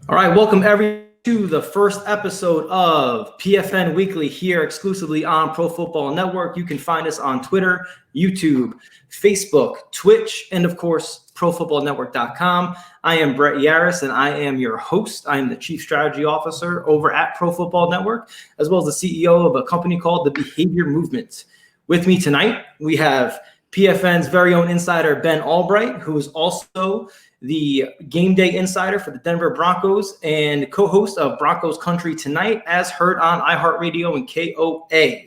All right, welcome everyone to the first episode of PFN Weekly here exclusively on Pro Football Network. You can find us on Twitter, YouTube, Facebook, Twitch, and of course, ProFootballNetwork.com. I am Brett Yarris, and I am your host. I am the Chief Strategy Officer over at Pro Football Network, as well as the CEO of a company called The Behavior Movement. With me tonight, we have PFN's very own insider, Ben Allbright, who is also the game day insider for the Denver Broncos and co-host of Broncos Country Tonight, as heard on iHeartRadio and KOA.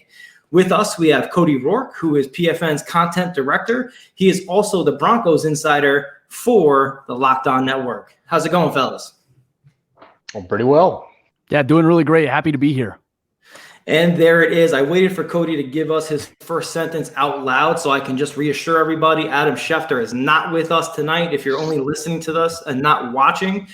With us, we have Cody Roark, who is PFN's content director. He is also the Broncos insider for the Locked On Network. How's it going, fellas? Well, pretty well. Yeah, doing really great. Happy to be here. And there it is. I waited for Cody to give us his first sentence out loud so I can just reassure everybody Adam Schefter is not with us tonight. If you're only listening to this and not watching,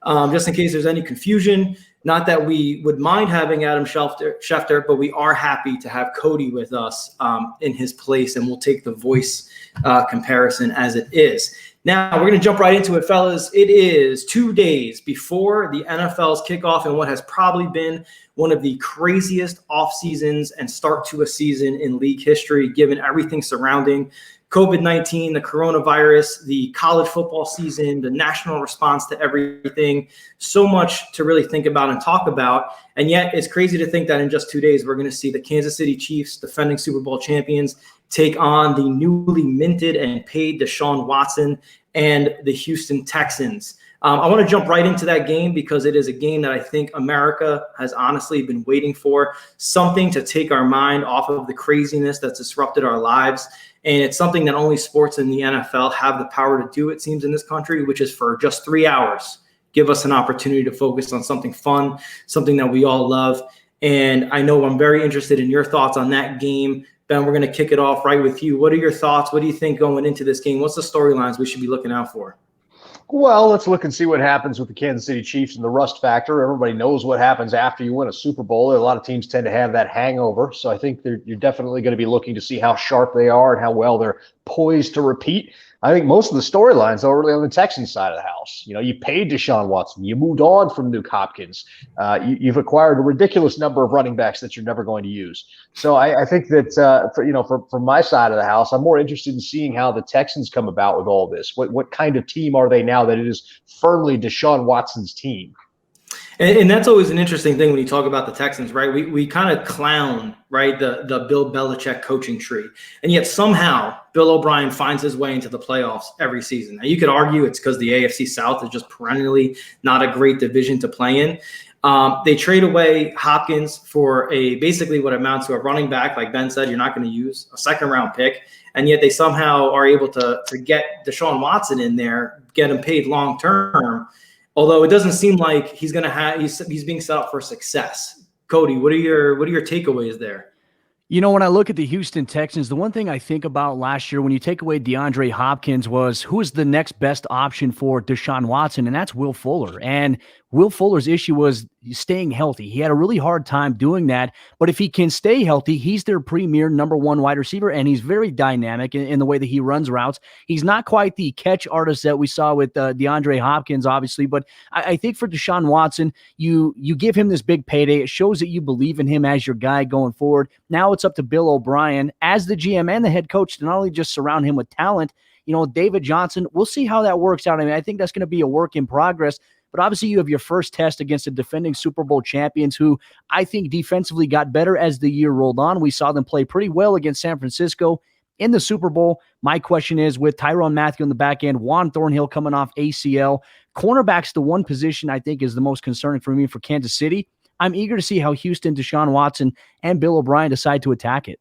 just in case there's any confusion, not that we would mind having Adam Schefter, but we are happy to have Cody with us in his place, and we'll take the voice comparison as it is. Now, we're going to jump right into it, fellas. It is 2 days before the NFL's kickoff in what has probably been one of the craziest off seasons and start to a season in league history, given everything surrounding COVID-19, the coronavirus, the college football season, the national response to everything. So much to really think about and talk about. And yet it's crazy to think that in just 2 days, we're going to see the Kansas City Chiefs, defending Super Bowl champions, take on the newly minted and paid Deshaun Watson and the Houston Texans. I want to jump right into that game because it is a game that I think America has honestly been waiting for, something to take our mind off of the craziness that's disrupted our lives. And it's something that only sports in the NFL have the power to do, it seems, in this country, which is for just 3 hours, give us an opportunity to focus on something fun, something that we all love. And I know I'm very interested in your thoughts on that game. Ben, we're going to kick it off right with you. What are your thoughts? What do you think going into this game? What's the storylines we should be looking out for? Well, let's look and see what happens with the Kansas City Chiefs and the rust factor. Everybody knows what happens after you win a Super Bowl. A lot of teams tend to have that hangover. So I think you're definitely going to be looking to see how sharp they are and how well they're poised to repeat. I think most of the storylines are really on the Texans side of the house. You know, you paid Deshaun Watson. You moved on from Nuke Hopkins. You've acquired a ridiculous number of running backs that you're never going to use. So I think that, from my side of the house, I'm more interested in seeing how the Texans come about with all this. What kind of team are they now that it is firmly Deshaun Watson's team? And that's always an interesting thing when you talk about the Texans, right? We kind of clown, right, the Bill Belichick coaching tree. And yet somehow Bill O'Brien finds his way into the playoffs every season. Now, you could argue it's because the AFC South is just perennially not a great division to play in. They trade away Hopkins for basically what amounts to a running back. Like Ben said, you're not going to use a second-round pick. And yet they somehow are able to get Deshaun Watson in there, get him paid long-term. Although it doesn't seem like he's being set up for success. Cody, what are your takeaways there? You know, when I look at the Houston Texans, the one thing I think about last year when you take away DeAndre Hopkins was who is the next best option for Deshaun Watson, and that's Will Fuller. And Will Fuller's issue was staying healthy. He had a really hard time doing that, but if he can stay healthy, he's their premier number one wide receiver, and he's very dynamic in the way that he runs routes. He's not quite the catch artist that we saw with DeAndre Hopkins, obviously, but I think for Deshaun Watson, you give him this big payday. It shows that you believe in him as your guy going forward. Now it's up to Bill O'Brien as the GM and the head coach to not only just surround him with talent, David Johnson, we'll see how that works out. I mean, I think that's going to be a work in progress. But obviously you have your first test against the defending Super Bowl champions who I think defensively got better as the year rolled on. We saw them play pretty well against San Francisco in the Super Bowl. My question is, with Tyrann Mathieu on the back end, Juan Thornhill coming off ACL, cornerback's the one position I think is the most concerning for me for Kansas City. I'm eager to see how Houston, Deshaun Watson, and Bill O'Brien decide to attack it.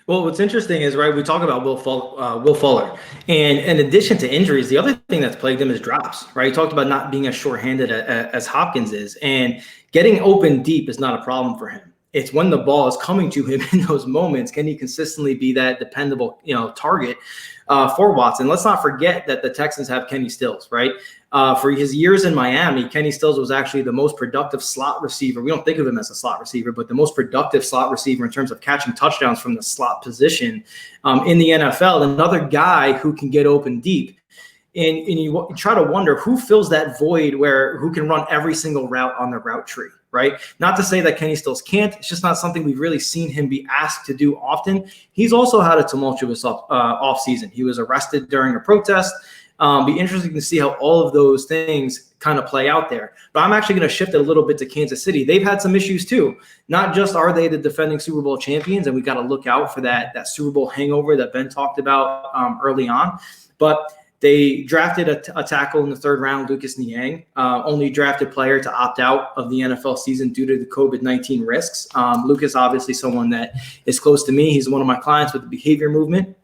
Well, what's interesting is, right, we talk about Will Fuller. And in addition to injuries, the other thing that's plagued him is drops, right? He talked about not being as shorthanded as Hopkins is. And getting open deep is not a problem for him. It's when the ball is coming to him in those moments, can he consistently be that dependable, target for Watson? Let's not forget that the Texans have Kenny Stills, right? For his years in Miami, Kenny Stills was actually the most productive slot receiver. We don't think of him as a slot receiver, but the most productive slot receiver in terms of catching touchdowns from the slot position in the NFL. Another guy who can get open deep. And you try to wonder who fills that void who can run every single route on the route tree, right? Not to say that Kenny Stills can't. It's just not something we've really seen him be asked to do often. He's also had a tumultuous off season. He was arrested during a protest. Be interesting to see how all of those things kind of play out there. But I'm actually going to shift it a little bit to Kansas City. They've had some issues too. Not just are they the defending Super Bowl champions, and we got to look out for that Super Bowl hangover that Ben talked about early on, but they drafted a tackle in the third round, Lucas Niang, only drafted player to opt out of the NFL season due to the COVID-19 risks. Lucas, obviously someone that is close to me. He's one of my clients with the behavior movement.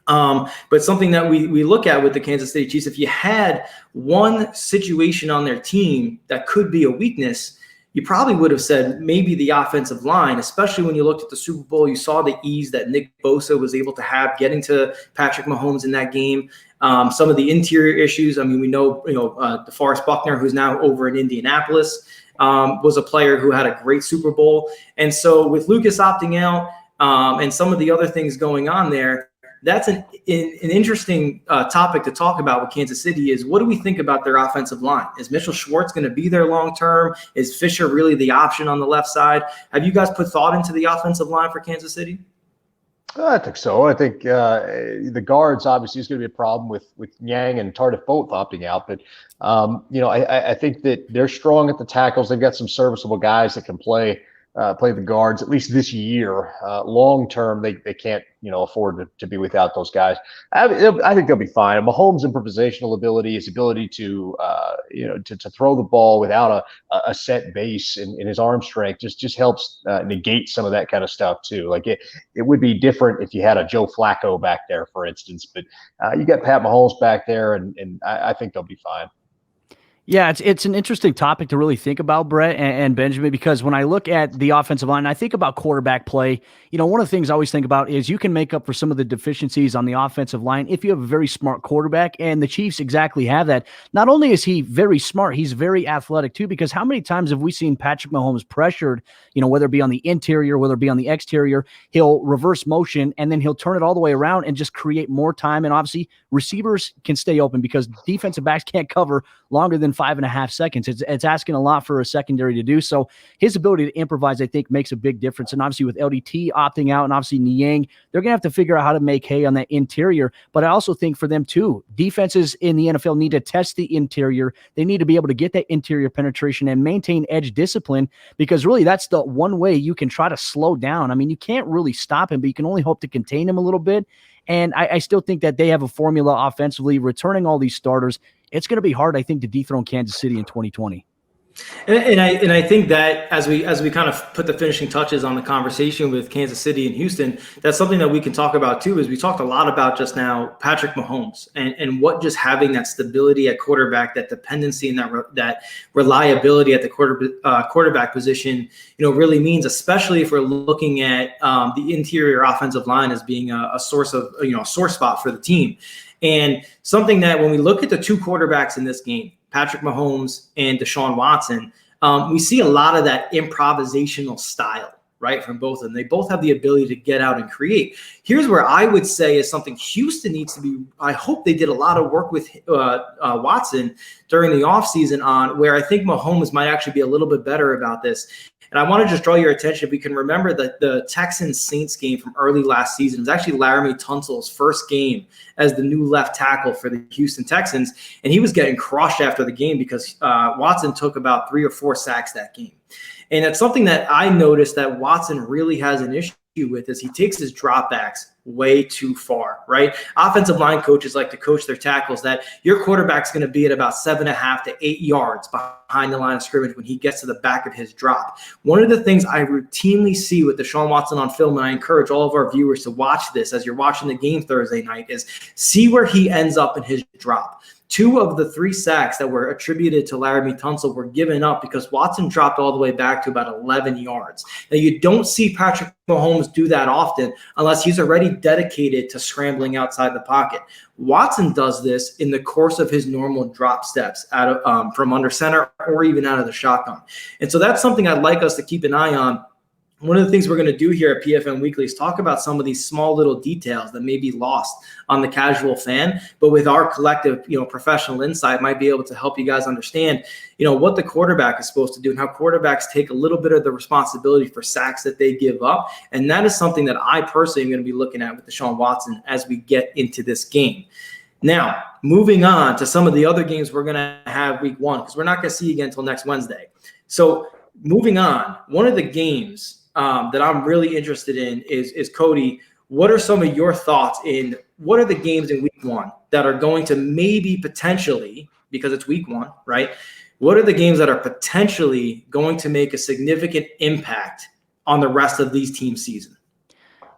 But something that we look at with the Kansas City Chiefs, if you had one situation on their team that could be a weakness, you probably would have said maybe the offensive line, especially when you looked at the Super Bowl. You saw the ease that Nick Bosa was able to have getting to Patrick Mahomes in that game. Some of the interior issues. I mean, we know, DeForest Buckner, who's now over in Indianapolis, was a player who had a great Super Bowl. And so with Lucas opting out and some of the other things going on there, that's an interesting topic to talk about with Kansas City is what do we think about their offensive line? Is Mitchell Schwartz going to be there long-term? Is Fisher really the option on the left side? Have you guys put thought into the offensive line for Kansas City? I think so. I think the guards obviously is going to be a problem with Yang and Tardif both opting out. But, I think that they're strong at the tackles. They've got some serviceable guys that can play the guards, at least this year. Long term, they can't, afford to be without those guys. I think they'll be fine. Mahomes' improvisational ability, his ability to throw the ball without a set base in his arm strength just helps negate some of that kind of stuff too. Like it would be different if you had a Joe Flacco back there, for instance, but you got Pat Mahomes back there, and I think they'll be fine. Yeah, it's an interesting topic to really think about, Brett and Benjamin, because when I look at the offensive line, I think about quarterback play. One of the things I always think about is you can make up for some of the deficiencies on the offensive line if you have a very smart quarterback, and the Chiefs exactly have that. Not only is he very smart, he's very athletic too, because how many times have we seen Patrick Mahomes pressured, whether it be on the interior, whether it be on the exterior, he'll reverse motion, and then he'll turn it all the way around and just create more time. And obviously, receivers can stay open because defensive backs can't cover longer than 5.5 seconds. It's asking a lot for a secondary to do. So his ability to improvise, I think, makes a big difference. And obviously with LDT opting out and obviously Niang, they're going to have to figure out how to make hay on that interior. But I also think for them too, defenses in the NFL need to test the interior. They need to be able to get that interior penetration and maintain edge discipline, because really that's the one way you can try to slow down. I mean, you can't really stop him, but you can only hope to contain him a little bit. And I still think that they have a formula offensively, returning all these starters. It's going to be hard, I think, to dethrone Kansas City in 2020. And I think that as we kind of put the finishing touches on the conversation with Kansas City and Houston, that's something that we can talk about too. Is we talked a lot about just now Patrick Mahomes and what just having that stability at quarterback, that dependency and that reliability at the quarterback position, really means, especially if we're looking at the interior offensive line as being a source of a sore spot for the team. And something that when we look at the two quarterbacks in this game, Patrick Mahomes and Deshaun Watson, we see a lot of that improvisational style, right, from both of them. They both have the ability to get out and create. Here's where I would say is something Houston needs to be. I hope they did a lot of work with Watson during the offseason on where I think Mahomes might actually be a little bit better about this. And I want to just draw your attention, if we can remember that the Texans-Saints game from early last season was actually Laramie Tunsil's first game as the new left tackle for the Houston Texans. And he was getting crushed after the game because Watson took about 3 or 4 sacks that game. And that's something that I noticed that Watson really has an issue with, is he takes his dropbacks way too far, right? Offensive line coaches like to coach their tackles that your quarterback's going to be at about 7.5 to 8 yards behind the line of scrimmage when he gets to the back of his drop. One of the things I routinely see with Deshaun Watson on film, and I encourage all of our viewers to watch this as you're watching the game Thursday night, is see where he ends up in his drop. 2 of the 3 sacks that were attributed to Laramie Tunsil were given up because Watson dropped all the way back to about 11 yards. Now, you don't see Patrick Mahomes do that often unless he's already dedicated to scrambling outside the pocket. Watson does this in the course of his normal drop steps out of, from under center or even out of the shotgun. And so that's something I'd like us to keep an eye on one of the things we're going to do here at PFN Weekly is talk about some of these small little details that may be lost on the casual fan, but with our collective, professional insight might be able to help you guys understand, what the quarterback is supposed to do and how quarterbacks take a little bit of the responsibility for sacks that they give up. And that is something that I personally am going to be looking at with Deshaun Watson as we get into this game. Now, moving on to some of the other games we're going to have week 1, because we're not going to see you again until next Wednesday. So moving on, one of the games that I'm really interested in is Cody. What are some of your thoughts in what are the games in week 1 that are going to maybe potentially, because it's week 1, right? What are the games that are potentially going to make a significant impact on the rest of these teams' season?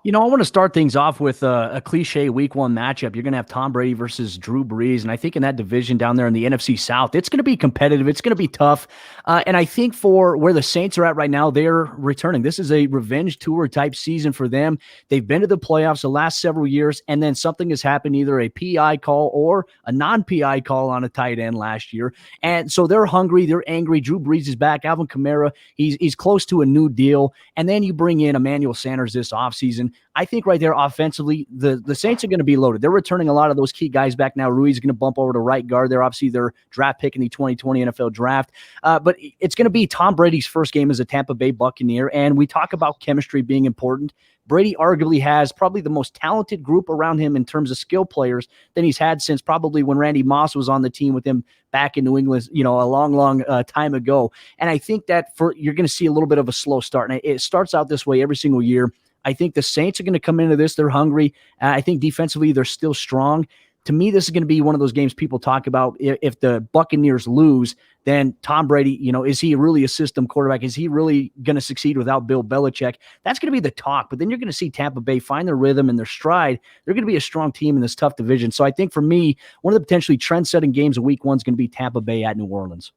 I want to start things off with a cliche week 1 matchup. You're going to have Tom Brady versus Drew Brees. And I think in that division down there in the NFC South, it's going to be competitive. It's going to be tough. And I think for where the Saints are at right now, they're returning. This is a revenge tour type season for them. They've been to the playoffs the last several years, and then something has happened, either a PI call or a non-PI call on a tight end last year. And so they're hungry. They're angry. Drew Brees is back. Alvin Kamara, he's close to a new deal. And then you bring in Emmanuel Sanders this offseason. I think right there offensively, the Saints are going to be loaded. They're returning a lot of those key guys back now. Ruiz is going to bump over to right guard. They're obviously their draft pick in the 2020 NFL draft. But it's going to be Tom Brady's first game as a Tampa Bay Buccaneer. And we talk about chemistry being important. Brady arguably has probably the most talented group around him in terms of skill players than he's had since probably when Randy Moss was on the team with him back in New England, a long time ago. And I think that you're going to see a little bit of a slow start. And it starts out this way every single year. I think the Saints are going to come into this. They're hungry. I think defensively, they're still strong. To me, this is going to be one of those games people talk about. If the Buccaneers lose, then Tom Brady, is he really a system quarterback? Is he really going to succeed without Bill Belichick? That's going to be the talk. But then you're going to see Tampa Bay find their rhythm and their stride. They're going to be a strong team in this tough division. So I think for me, one of the potentially trend-setting games of week 1 is going to be Tampa Bay at New Orleans.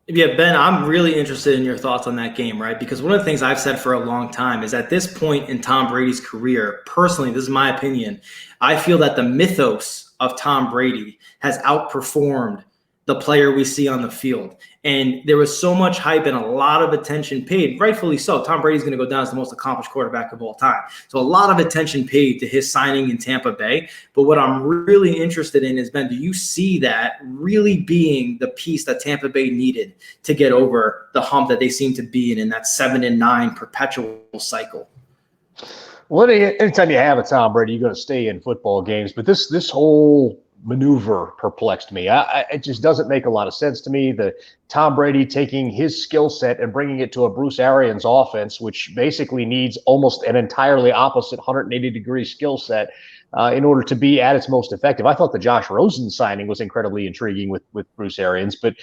Yeah, Ben, I'm really interested in your thoughts on that game, right? Because one of the things I've said for a long time is at this point in Tom Brady's career, personally, this is my opinion, I feel that the mythos of Tom Brady has outperformed the player we see on the field. And there was so much hype and a lot of attention paid, rightfully so. Tom Brady's going to go down as the most accomplished quarterback of all time. So a lot of attention paid to his signing in Tampa Bay. But what I'm really interested in is, Ben, do you see that really being the piece that Tampa Bay needed to get over the hump that they seem to be in that 7-9 perpetual cycle? Well, anytime you have a Tom Brady, you're going to stay in football games. But this whole maneuver perplexed me. It just doesn't make a lot of sense to me. The Tom Brady taking his skill set and bringing it to a Bruce Arians offense, which basically needs almost an entirely opposite 180-degree skill set in order to be at its most effective. I thought the Josh Rosen signing was incredibly intriguing with Bruce Arians, but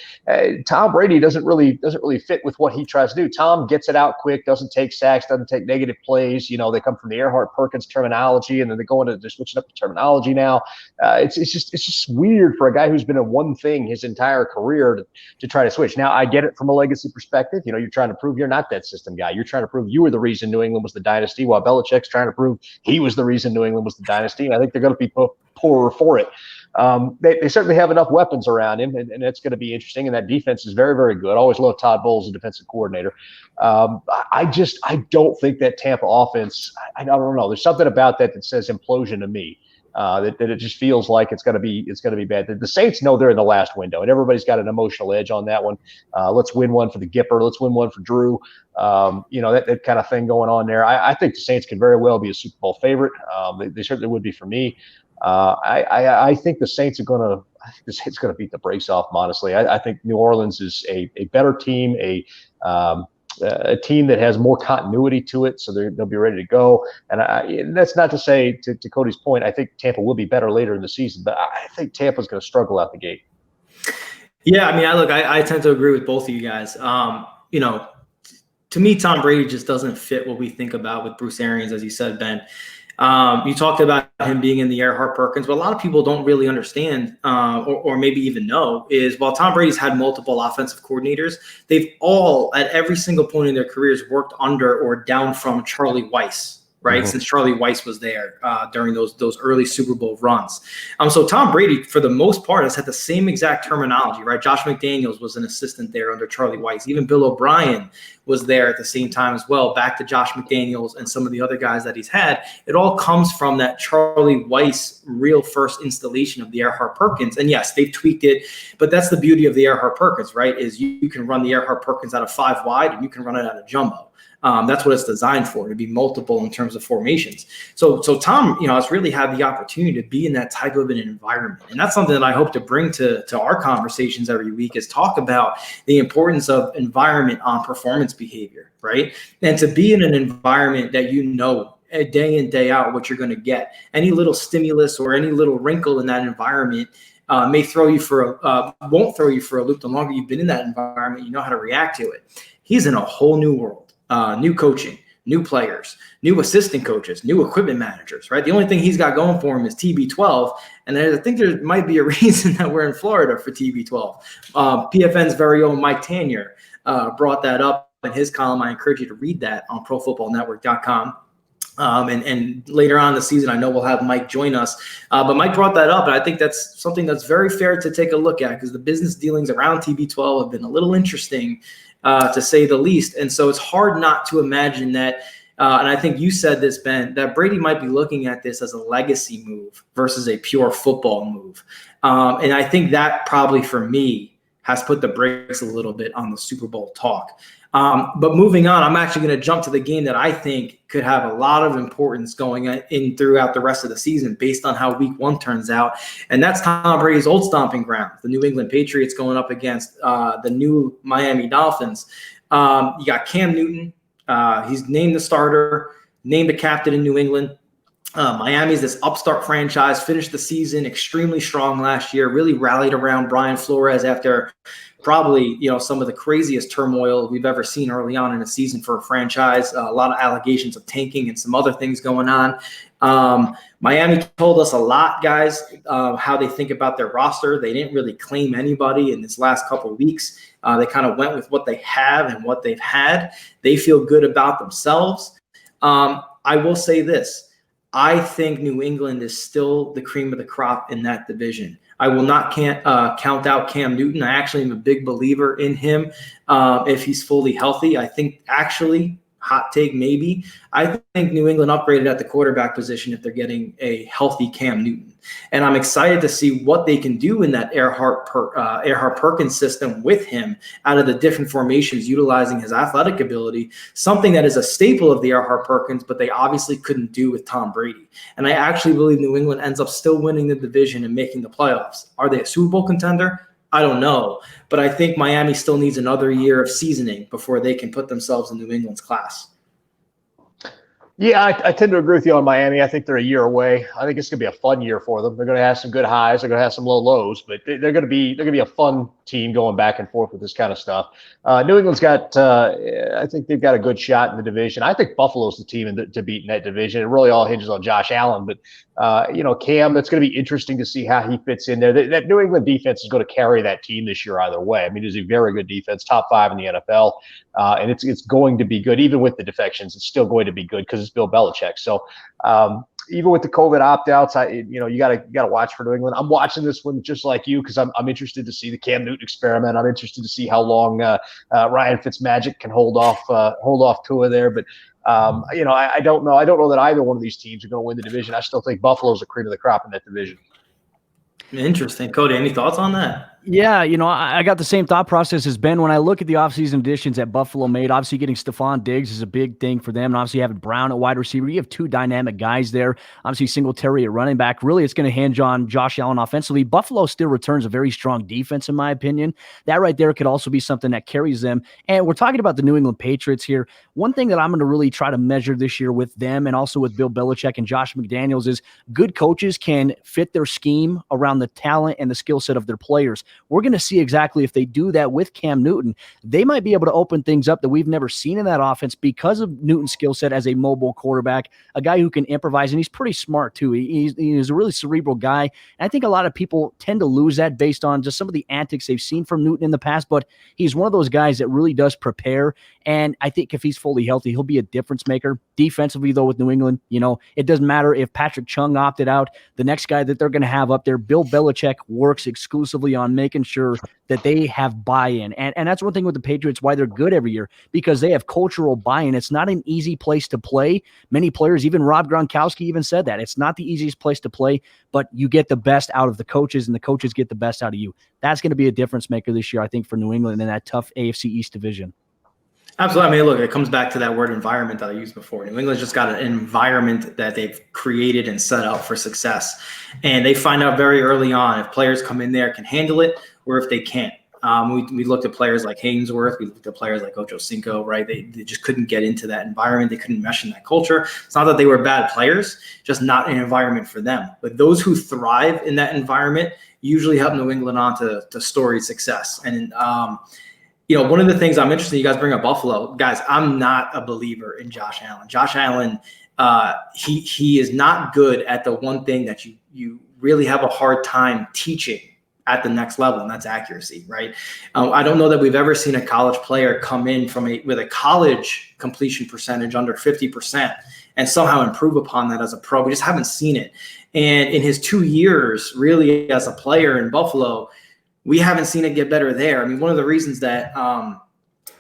Tom Brady doesn't really fit with what he tries to do. Tom gets it out quick, doesn't take sacks, doesn't take negative plays. They come from the Earhart-Perkins terminology, and then they go into just switching up the terminology now. It's just weird for a guy who's been in one thing his entire career to try to switch. Now, I get it from a legacy perspective. You're trying to prove you're not that system guy. You're trying to prove you were the reason New England was the dynasty, while Belichick's trying to prove he was the reason New England was the dynasty. I think they're going to be poorer for it. They certainly have enough weapons around him, and that's going to be interesting. And that defense is very, very good. I always loved Todd Bowles, the defensive coordinator. I don't think that Tampa offense. I don't know. There's something about that says implosion to me. That it just feels like it's going to be bad. The Saints know they're in the last window, and everybody's got an emotional edge on that one. Let's win one for the Gipper. Let's win one for Drew. That kind of thing going on there. I think the Saints can very well be a Super Bowl favorite. They certainly would be for me. I think the Saints are going to beat the brakes off them, honestly. I think New Orleans is a better team, a team that has more continuity to it, so they'll be ready to go. And that's not to say, to Cody's point, I think Tampa will be better later in the season, but I think Tampa's going to struggle out the gate. Yeah, I tend to agree with both of you guys. To me, Tom Brady just doesn't fit what we think about with Bruce Arians, as you said, Ben. You talked about him being in the Earhart-Perkins. What a lot of people don't really understand or maybe even know is while Tom Brady's had multiple offensive coordinators, they've all, at every single point in their careers, worked under or down from Charlie Weiss. right? Since Charlie Weiss was there during those early Super Bowl runs. So Tom Brady, for the most part, has had the same exact terminology, right? Josh McDaniels was an assistant there under Charlie Weiss. Even Bill O'Brien was there at the same time as well, back to Josh McDaniels and some of the other guys that he's had. It all comes from that Charlie Weiss real first installation of the Earhart-Perkins. And yes, they've tweaked it, but that's the beauty of the Earhart-Perkins, right? Is you can run the Earhart-Perkins out of 5 wide and you can run it out of jumbo. That's what it's designed for, to be multiple in terms of formations. So Tom, has really had the opportunity to be in that type of an environment. And that's something that I hope to bring to our conversations every week, is talk about the importance of environment on performance behavior, right? And to be in an environment that day in, day out what you're going to get. Any little stimulus or any little wrinkle in that environment won't throw you for a loop. The longer you've been in that environment, you know how to react to it. He's in a whole new world. New coaching, new players, new assistant coaches, new equipment managers, right? The only thing he's got going for him is TB12. And I think there might be a reason that we're in Florida for TB12. PFN's very own Mike Tanier brought that up in his column. I encourage you to read that on profootballnetwork.com. And later on in the season, I know we'll have Mike join us. But Mike brought that up, and I think that's something that's very fair to take a look at, because the business dealings around TB12 have been a little interesting, to say the least. And so it's hard not to imagine that, and I think you said this, Ben, that Brady might be looking at this as a legacy move versus a pure football move. And I think that probably, for me, has put the brakes a little bit on the Super Bowl talk. But moving on, I'm actually going to jump to the game that I think could have a lot of importance going in throughout the rest of the season based on how week 1 turns out. And that's Tom Brady's old stomping ground, the New England Patriots going up against the new Miami Dolphins. You got Cam Newton. He's named the starter, named a captain in New England. Miami's this upstart franchise, finished the season extremely strong last year, really rallied around Brian Flores after probably, some of the craziest turmoil we've ever seen early on in a season for a franchise. A lot of allegations of tanking and some other things going on. Miami told us a lot, guys, how they think about their roster. They didn't really claim anybody in this last couple of weeks. They kind of went with what they have and what they've had. They feel good about themselves. I will say this. I think New England is still the cream of the crop in that division. I will not count out Cam Newton. I actually am a big believer in him if he's fully healthy. I think actually, hot take maybe, I think New England upgraded at the quarterback position if they're getting a healthy Cam Newton. And I'm excited to see what they can do in that Earhart-Perkins system with him out of the different formations, utilizing his athletic ability, something that is a staple of the Earhart-Perkins, but they obviously couldn't do with Tom Brady. And I actually believe New England ends up still winning the division and making the playoffs. Are they a Super Bowl contender? I don't know, but I think Miami still needs another year of seasoning before they can put themselves in New England's class. Yeah, I tend to agree with you on Miami. I think they're a year away. I think it's going to be a fun year for them. They're going to have some good highs. They're going to have some low lows, but they're going to be a fun team going back and forth with this kind of stuff. New England's got, I think they've got a good shot in the division. I think Buffalo's the team to beat in that division. It really all hinges on Josh Allen, but Cam, it's going to be interesting to see how he fits in there. That New England defense is going to carry that team this year either way. I mean, it's a very good defense, top 5 in the NFL, and it's going to be good. Even with the defections, it's still going to be good because it's Bill Belichick. So even with the COVID opt-outs, you got to watch for New England. I'm watching this one just like you because I'm interested to see the Cam Newton experiment. I'm interested to see how long Ryan Fitzmagic can hold off Tua there, but. I don't know. I don't know that either one of these teams are going to win the division. I still think Buffalo's the cream of the crop in that division. Interesting. Cody, any thoughts on that? Yeah, I got the same thought process as Ben when I look at the offseason additions that Buffalo made. Obviously, getting Stephon Diggs is a big thing for them. And obviously, having Brown at wide receiver. You have 2 dynamic guys there. Obviously, Singletary at running back. Really, it's going to hinge on Josh Allen offensively. Buffalo still returns a very strong defense, in my opinion. That right there could also be something that carries them. And we're talking about the New England Patriots here. One thing that I'm going to really try to measure this year with them and also with Bill Belichick and Josh McDaniels is good coaches can fit their scheme around the talent and the skill set of their players. we're going to see exactly if they do that with Cam Newton. They might be able to open things up that we've never seen in that offense because of Newton's skill set as a mobile quarterback, a guy who can improvise, and he's pretty smart too. He's a really cerebral guy. And I think a lot of people tend to lose that based on just some of the antics they've seen from Newton in the past, but he's one of those guys that really does prepare. And I think if he's fully healthy, he'll be a difference maker. Defensively, though, with New England, it doesn't matter if Patrick Chung opted out. The next guy that they're going to have up there, Bill Belichick, works exclusively on making sure that they have buy-in. And that's one thing with the Patriots, why they're good every year, because they have cultural buy-in. It's not an easy place to play. Many players, even Rob Gronkowski even said that. It's not the easiest place to play, but you get the best out of the coaches, and the coaches get the best out of you. That's going to be a difference maker this year, I think, for New England in that tough AFC East division. Absolutely. I mean, look, it comes back to that word environment that I used before. New England's just got an environment that they've created and set up for success. And they find out very early on if players come in there can handle it or if they can't. We looked at players like Hainsworth. We looked at players like Ocho Cinco, right? They just couldn't get into that environment. They couldn't mesh in that culture. It's not that they were bad players, just not an environment for them. But those who thrive in that environment usually help New England on to storied success. And, one of the things I'm interested in, you guys bring up Buffalo. Guys, I'm not a believer in Josh Allen. Josh Allen, he is not good at the one thing that you really have a hard time teaching at the next level, and that's accuracy, right? I don't know that we've ever seen a college player come in with a college completion percentage under 50% and somehow improve upon that as a pro. We just haven't seen it. And in his 2 years, really, as a player in Buffalo, we haven't seen it get better there. I mean, one of the reasons that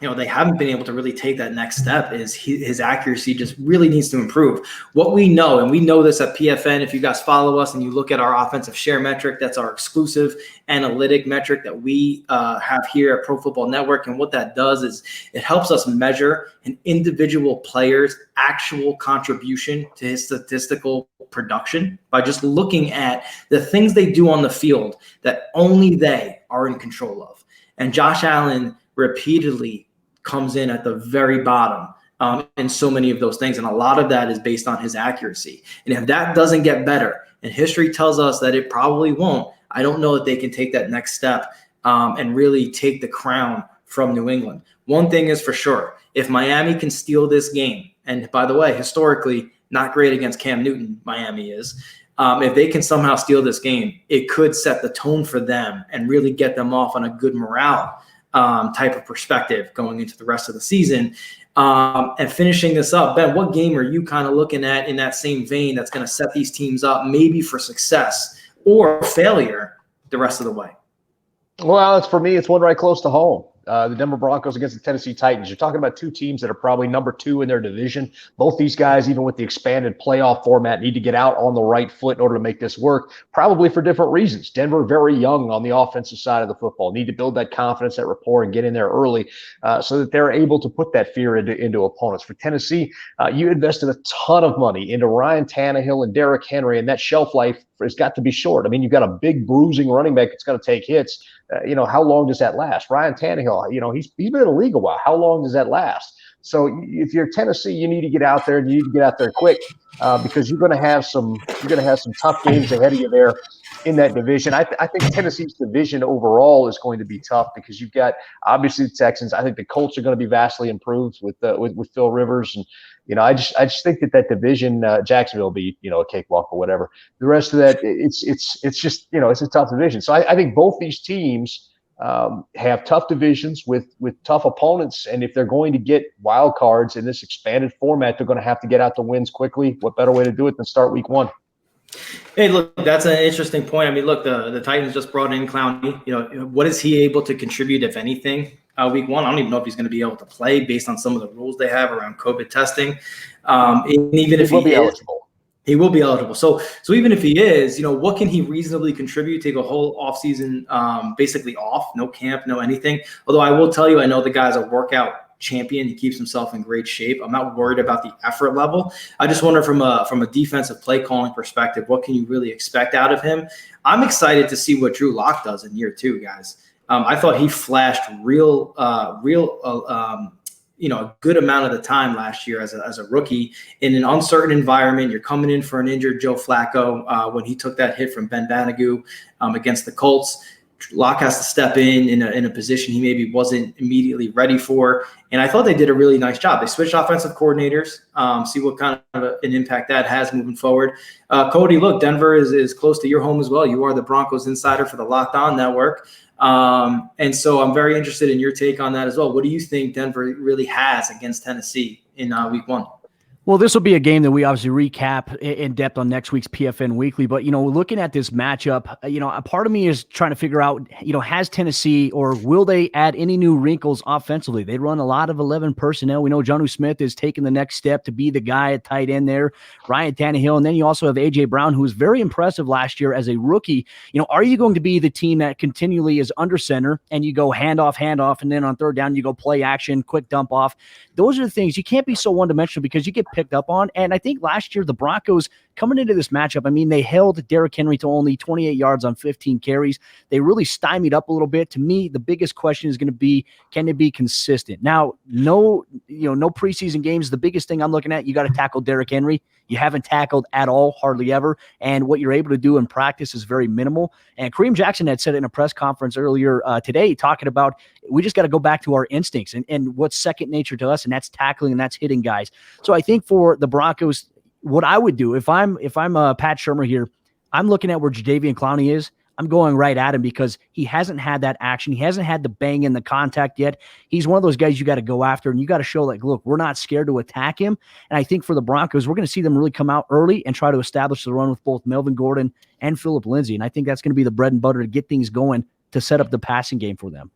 they haven't been able to really take that next step is his accuracy just really needs to improve. What we know, and we know this at PFN, if you guys follow us and you look at our offensive share metric, that's our exclusive analytic metric that we have here at Pro Football Network. And what that does is it helps us measure an individual player's actual contribution to his statistical production by just looking at the things they do on the field that only they are in control of. And Josh Allen repeatedly comes in at the very bottom in so many of those things. And a lot of that is based on his accuracy. And if that doesn't get better, and history tells us that it probably won't, I don't know that they can take that next step and really take the crown from New England. One thing is for sure, if Miami can steal this game, and by the way, historically, not great against Cam Newton, Miami is, if they can somehow steal this game, it could set the tone for them and really get them off on a good morale type of perspective going into the rest of the season. And finishing this up, Ben, what game are you kind of looking at in that same vein that's going to set these teams up maybe for success or failure the rest of the way? Well, for me, it's one right close to home. The Denver Broncos against the Tennessee Titans. You're talking about two teams that are probably number 2 in their division. Both these guys, even with the expanded playoff format, need to get out on the right foot in order to make this work, probably for different reasons. Denver, very young on the offensive side of the football, need to build that confidence, that rapport, and get in there early so that they're able to put that fear into opponents. For Tennessee, you invested a ton of money into Ryan Tannehill and Derrick Henry, and that shelf life has got to be short. I mean, you've got a big bruising running back that's going to take hits. How long does that last? Ryan Tannehill, he's been in the league a while. How long does that last? So if you're Tennessee, you need to get out there, and you need to get out there quick because you're going to have some tough games ahead of you there in that division. I think Tennessee's division overall is going to be tough because you've got obviously the Texans. I think the Colts are going to be vastly improved with Phil Rivers, and I just think that division, Jacksonville will be a cakewalk or whatever. The rest of that, it's just it's a tough division. So I think both these teams have tough divisions with tough opponents, and if they're going to get wild cards in this expanded format, they're going to have to get out the wins quickly. What better way to do it than start week 1? Hey, look, that's an interesting point. I mean, look, the Titans just brought in Clowney. What is he able to contribute, if anything, week 1? I don't even know if he's going to be able to play based on some of the rules they have around COVID testing. And even if he will be eligible. He will be eligible. So even if he is, what can he reasonably contribute? Take a whole offseason basically off, no camp, no anything. Although I will tell you, I know the guy's a workout champion. He keeps himself in great shape. I'm not worried about the effort level. I just wonder from a defensive play calling perspective, what can you really expect out of him? I'm excited to see what Drew Lock does in year 2, guys. I thought he flashed a good amount of the time last year as a rookie in an uncertain environment. You're coming in for an injured Joe Flacco when he took that hit from Ben Vanagoo against the Colts. Locke has to step in a position he maybe wasn't immediately ready for. And I thought they did a really nice job. They switched offensive coordinators, see what kind of an impact that has moving forward. Cody, look, Denver is close to your home as well. You are the Broncos insider for the Locked On Network. And so I'm very interested in your take on that as well. What do you think Denver really has against Tennessee in week 1? Well, this will be a game that we obviously recap in depth on next week's PFN Weekly. But, looking at this matchup, a part of me is trying to figure out, has Tennessee or will they add any new wrinkles offensively? They run a lot of 11 personnel. We know Jonnu Smith is taking the next step to be the guy at tight end there, Ryan Tannehill. And then you also have A.J. Brown, who was very impressive last year as a rookie. Are you going to be the team that continually is under center and you go handoff, and then on third down, you go play action, quick dump off? Those are the things. You can't be so one-dimensional because you get picked up on. And I think last year, the Broncos coming into this matchup, they held Derrick Henry to only 28 yards on 15 carries. They really stymied up a little bit. To me, the biggest question is going to be, can they be consistent? Now, no preseason games. The biggest thing I'm looking at, you got to tackle Derrick Henry. You haven't tackled at all, hardly ever. And what you're able to do in practice is very minimal. And Kareem Jackson had said it in a press conference earlier today, talking about we just got to go back to our instincts and what's second nature to us, and that's tackling and that's hitting guys. So I think for the Broncos, what I would do if I'm Pat Shurmur here, I'm looking at where Jadeveon Clowney is. I'm going right at him because he hasn't had that action. He hasn't had the bang in the contact yet. He's one of those guys you got to go after, and you got to show look, we're not scared to attack him. And I think for the Broncos, we're going to see them really come out early and try to establish the run with both Melvin Gordon and Phillip Lindsay. And I think that's going to be the bread and butter to get things going to set up the passing game for them.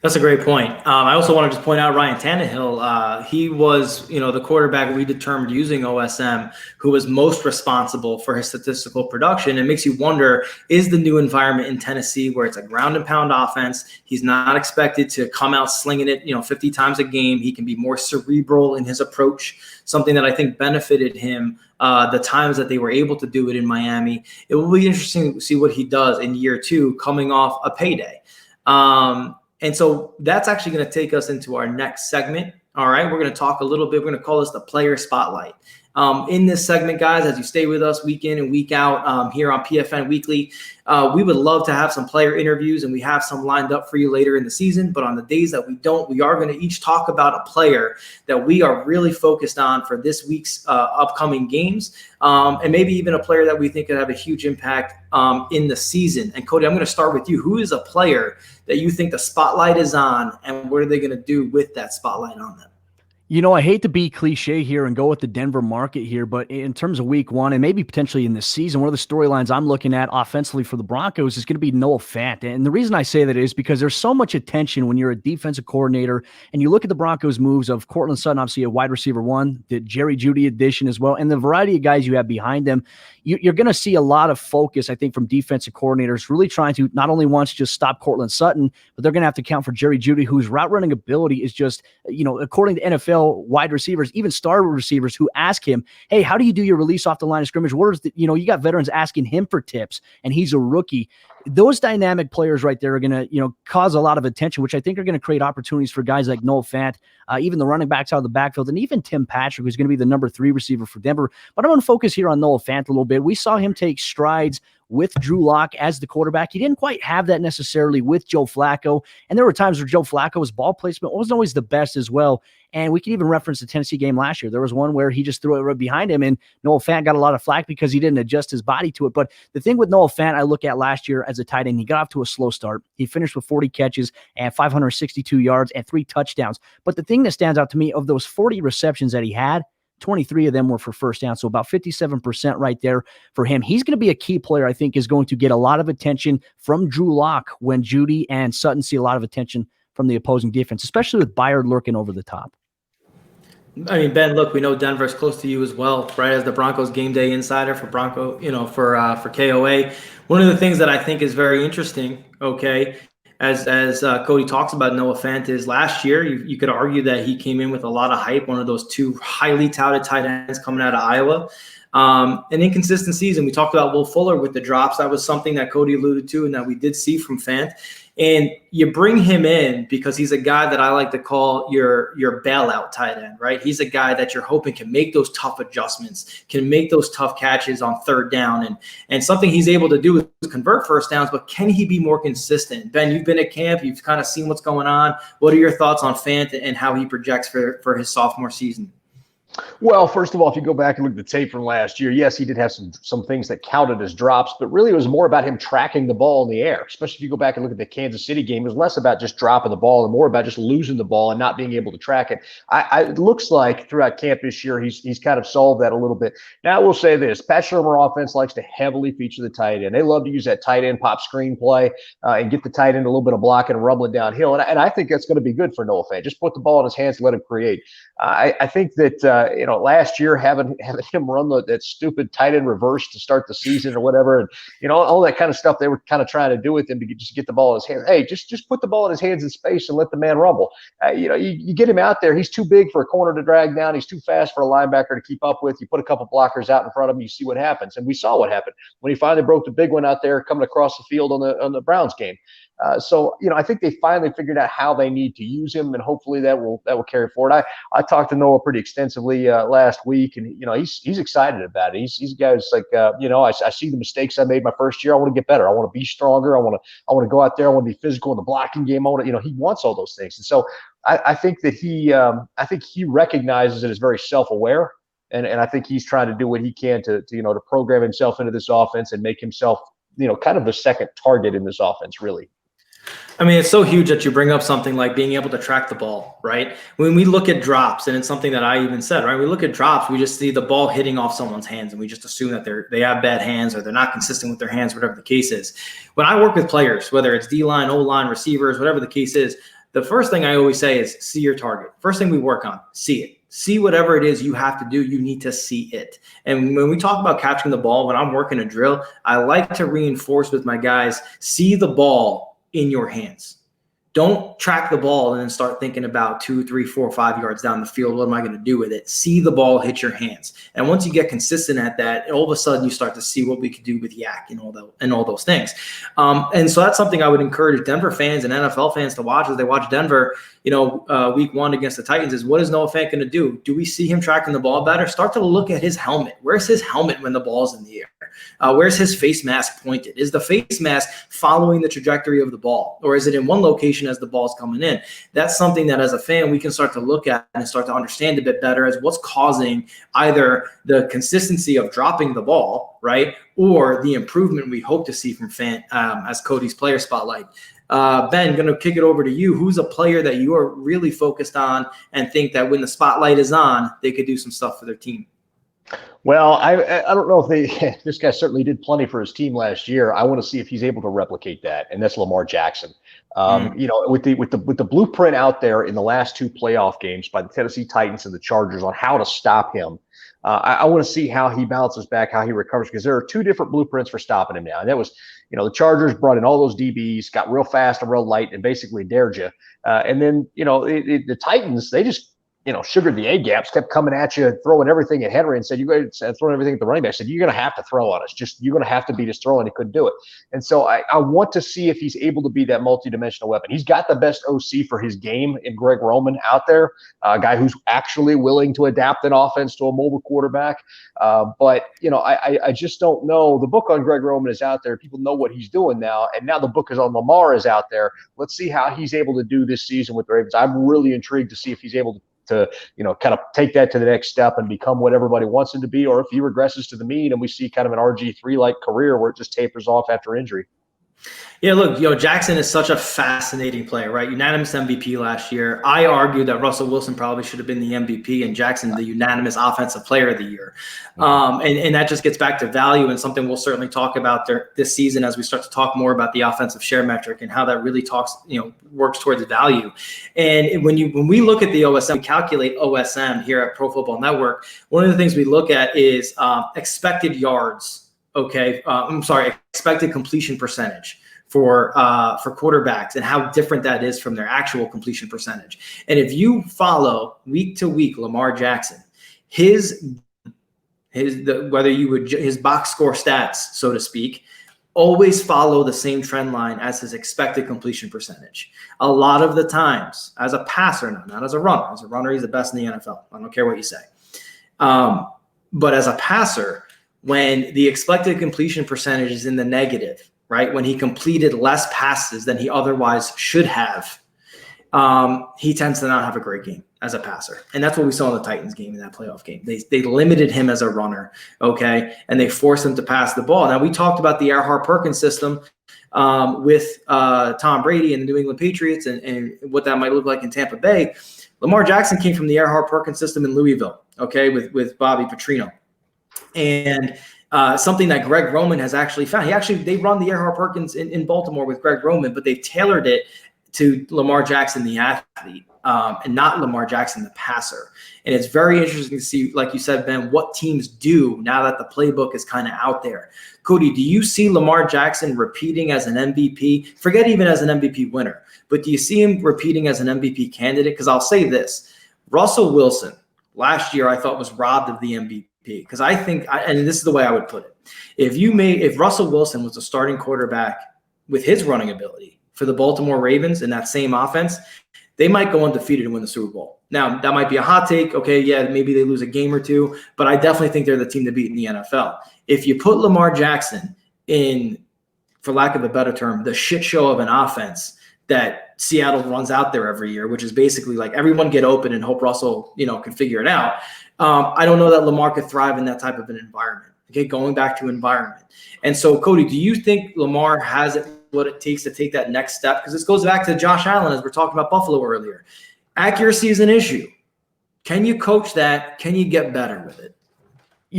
That's a great point. I also want to just point out Ryan Tannehill. He was, the quarterback we determined using OSM who was most responsible for his statistical production. It makes you wonder, is the new environment in Tennessee where it's a ground and pound offense? He's not expected to come out slinging it, 50 times a game. He can be more cerebral in his approach, something that I think benefited him the times that they were able to do it in Miami. It will be interesting to see what he does in year 2 coming off a payday. And so that's actually going to take us into our next segment. All right, we're going to talk a little bit. We're going to call this the player spotlight. In this segment, guys, as you stay with us week in and week out here on PFN Weekly, we would love to have some player interviews, and we have some lined up for you later in the season. But on the days that we don't, we are going to each talk about a player that we are really focused on for this week's upcoming games, and maybe even a player that we think could have a huge impact in the season. And Cody, I'm going to start with you. Who is a player that you think the spotlight is on, and what are they going to do with that spotlight on them? I hate to be cliche here and go with the Denver market here, but in terms of week 1 and maybe potentially in this season, one of the storylines I'm looking at offensively for the Broncos is going to be Noah Fant. And the reason I say that is because there's so much attention when you're a defensive coordinator and you look at the Broncos moves of Cortland Sutton, obviously a wide receiver 1, the Jerry Jeudy addition as well, and the variety of guys you have behind them. You're going to see a lot of focus, I think, from defensive coordinators really trying to not only once just stop Cortland Sutton, but they're going to have to account for Jerry Jeudy, whose route running ability is just, according to NFL wide receivers, even star receivers who ask him, hey, how do you do your release off the line of scrimmage? What is the, you got veterans asking him for tips, and he's a rookie. Those dynamic players right there are going to, cause a lot of attention, which I think are going to create opportunities for guys like Noah Fant, even the running backs out of the backfield, and even Tim Patrick, who's going to be the number 3 receiver for Denver. But I'm going to focus here on Noah Fant a little bit. We saw him take strides with Drew Lock as the quarterback. He didn't quite have that necessarily with Joe Flacco. And there were times where Joe Flacco's ball placement wasn't always the best as well. And we can even reference the Tennessee game last year. There was one where he just threw it right behind him, and Noah Fant got a lot of flack because he didn't adjust his body to it. But the thing with Noah Fant I look at last year as a tight end, he got off to a slow start. He finished with 40 catches and 562 yards and 3 touchdowns. But the thing that stands out to me, of those 40 receptions that he had, 23 of them were for first down. So about 57% right there for him. He's going to be a key player, I think, is going to get a lot of attention from Drew Lock when Jeudy and Sutton see a lot of attention from the opposing defense, especially with Byard lurking over the top. I mean, Ben, look, we know Denver's close to you as well, right? As the Broncos game day insider for for KOA. One of the things that I think is very interesting, okay, as Cody talks about Noah Fant, is last year you could argue that he came in with a lot of hype, one of those 2 highly touted tight ends coming out of Iowa. An inconsistent season. We talked about Will Fuller with the drops. That was something that Cody alluded to and that we did see from Fant. And you bring him in because he's a guy that I like to call your bailout tight end, right? He's a guy that you're hoping can make those tough adjustments, can make those tough catches on third down. And something he's able to do is convert first downs, but can he be more consistent? Ben, you've been at camp. You've kind of seen what's going on. What are your thoughts on Fant and how he projects for his sophomore season? Well, first of all, if you go back and look at the tape from last year, yes, he did have some things that counted as drops, but really it was more about him tracking the ball in the air. Especially if you go back and look at the Kansas City game, it was less about just dropping the ball and more about just losing the ball and not being able to track it. It looks like throughout camp this year, he's kind of solved that a little bit. Now, I will say this: Pat Shurmur offense likes to heavily feature the tight end. They love to use that tight end pop screen play and get the tight end a little bit of blocking and rumbling downhill. And I think that's going to be good for Noah Fant. Just put the ball in his hands and let him create. I think that last year having him run that stupid tight end reverse to start the season or whatever, and all that kind of stuff they were kind of trying to do with him to just get the ball in his hands. Hey, just put the ball in his hands in space and let the man rumble. You get him out there. He's too big for a corner to drag down. He's too fast for a linebacker to keep up with. You put a couple blockers out in front of him, you see what happens. And we saw what happened when he finally broke the big one out there coming across the field on the Browns game. I think they finally figured out how they need to use him, and hopefully that will carry forward. I talked to Noah pretty extensively last week, and he's excited about it. He's a guy who's like, I see the mistakes I made my first year. I want to get better. I want to be stronger. I want to go out there. I want to be physical in the blocking game. He wants all those things, and so I think that he recognizes it as very self-aware, and I think he's trying to do what he can to program himself into this offense and make himself kind of the second target in this offense, really. I mean, it's so huge that you bring up something like being able to track the ball, right? When we look at drops, and it's something that I even said, right? We look at drops, we just see the ball hitting off someone's hands, and we just assume that they have bad hands or they're not consistent with their hands, whatever the case is. When I work with players, whether it's D-line, O-line, receivers, whatever the case is, the first thing I always say is see your target. First thing we work on, see it. See whatever it is you have to do, you need to see it. And when we talk about catching the ball, when I'm working a drill, I like to reinforce with my guys, see the ball in your hands. Don't track the ball and then start thinking about 2, 3, 4, 5 yards down the field. What am I going to do with it? See the ball hit your hands. And once you get consistent at that, all of a sudden you start to see what we could do with yak and all those things. And so that's something I would encourage Denver fans and NFL fans to watch as they watch Denver, week 1 against the Titans is what is Noah Fant going to do? Do we see him tracking the ball better? Start to look at his helmet. Where's his helmet when the ball's in the air? Where's his face mask pointed? Is the face mask following the trajectory of the ball, or is it in one location as the ball's coming in? That's something that as a fan we can start to look at and start to understand a bit better as what's causing either the consistency of dropping the ball, right, or the improvement we hope to see from Fant as Cody's player spotlight. Ben, going to kick it over to you. Who's a player that you are really focused on and think that when the spotlight is on, they could do some stuff for their team? Well, I don't know if this guy certainly did plenty for his team last year. I want to see if he's able to replicate that, and that's Lamar Jackson. With the blueprint out there in the last 2 playoff games by the Tennessee Titans and the Chargers on how to stop him, I want to see how he bounces back, how he recovers, because there are 2 different blueprints for stopping him now. And that was, the Chargers brought in all those DBs, got real fast and real light, and basically dared you. And then, the Titans, they just sugared the A gaps, kept coming at you, throwing everything at Henry, and said, "You guys throwing everything at the running back." Said, "You're going to have to throw on us. You're going to have to beat us throwing." He couldn't do it, and so I want to see if he's able to be that multidimensional weapon. He's got the best OC for his game in Greg Roman out there, a guy who's actually willing to adapt an offense to a mobile quarterback. But I just don't know. The book on Greg Roman is out there. People know what he's doing now, and now the book is on Lamar is out there. Let's see how he's able to do this season with the Ravens. I'm really intrigued to see if he's able to kind of take that to the next step and become what everybody wants him to be, or if he regresses to the mean and we see kind of an RG3-like career where it just tapers off after injury. Yeah, look, Jackson is such a fascinating player, right? Unanimous MVP last year. I argue that Russell Wilson probably should have been the MVP and Jackson the unanimous offensive player of the year. And that just gets back to value and something we'll certainly talk about this season as we start to talk more about the offensive share metric and how that really works towards value. And when we look at the OSM, we calculate OSM here at Pro Football Network. One of the things we look at is expected yards. Expected completion percentage for quarterbacks and how different that is from their actual completion percentage. And if you follow week to week Lamar Jackson, his box score stats, so to speak, always follow the same trend line as his expected completion percentage. A lot of the times, as a passer, not as a runner. As a runner, he's the best in the NFL. I don't care what you say. But as a passer, when the expected completion percentage is in the negative, right, when he completed less passes than he otherwise should have, he tends to not have a great game as a passer. And that's what we saw in the Titans game, in that playoff game. They limited him as a runner, okay, and they forced him to pass the ball. Now, we talked about the Erhardt-Perkins system with Tom Brady and the New England Patriots and what that might look like in Tampa Bay. Lamar Jackson came from the Erhardt-Perkins system in Louisville, okay, with Bobby Petrino. And something that Greg Roman has actually found. They run the Erhardt-Perkins in Baltimore with Greg Roman, but they've tailored it to Lamar Jackson, the athlete, and not Lamar Jackson, the passer. And it's very interesting to see, like you said, Ben, what teams do now that the playbook is kind of out there. Cody, do you see Lamar Jackson repeating as an MVP? Forget even as an MVP winner, but do you see him repeating as an MVP candidate? Because I'll say this, Russell Wilson last year I thought was robbed of the MVP. Because I think, and this is the way I would put it, if Russell Wilson was a starting quarterback with his running ability for the Baltimore Ravens in that same offense, they might go undefeated and win the Super Bowl. Now, that might be a hot take. Okay, yeah, maybe they lose a game or two, but I definitely think they're the team to beat in the NFL. If you put Lamar Jackson in, for lack of a better term, the shit show of an offense that Seattle runs out there every year, which is basically like everyone get open and hope Russell, can figure it out. I don't know that Lamar could thrive in that type of an environment. Okay, going back to environment. And so, Cody, do you think Lamar has what it takes to take that next step? Because this goes back to Josh Allen, as we're talking about Buffalo earlier. Accuracy is an issue. Can you coach that? Can you get better with it?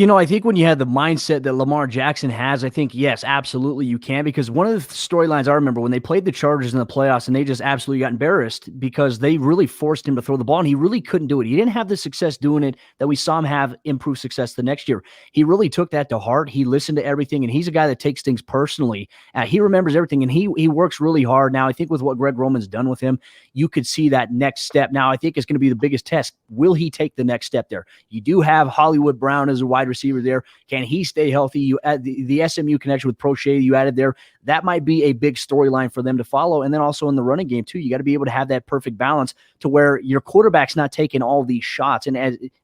I think when you have the mindset that Lamar Jackson has, I think, yes, absolutely you can. Because one of the storylines I remember when they played the Chargers in the playoffs and they just absolutely got embarrassed because they really forced him to throw the ball and he really couldn't do it. He didn't have the success doing it that we saw him have improved success the next year. He really took that to heart. He listened to everything, and he's a guy that takes things personally. He remembers everything, and he works really hard. Now, I think with what Greg Roman's done with him, you could see that next step. Now, I think it's going to be the biggest test. Will he take the next step there? You do have Hollywood Brown as a wide receiver there. Can he stay healthy? You add the SMU connection with Prochet you added there. That might be a big storyline for them to follow. And then also in the running game too, you got to be able to have that perfect balance to where your quarterback's not taking all these shots. And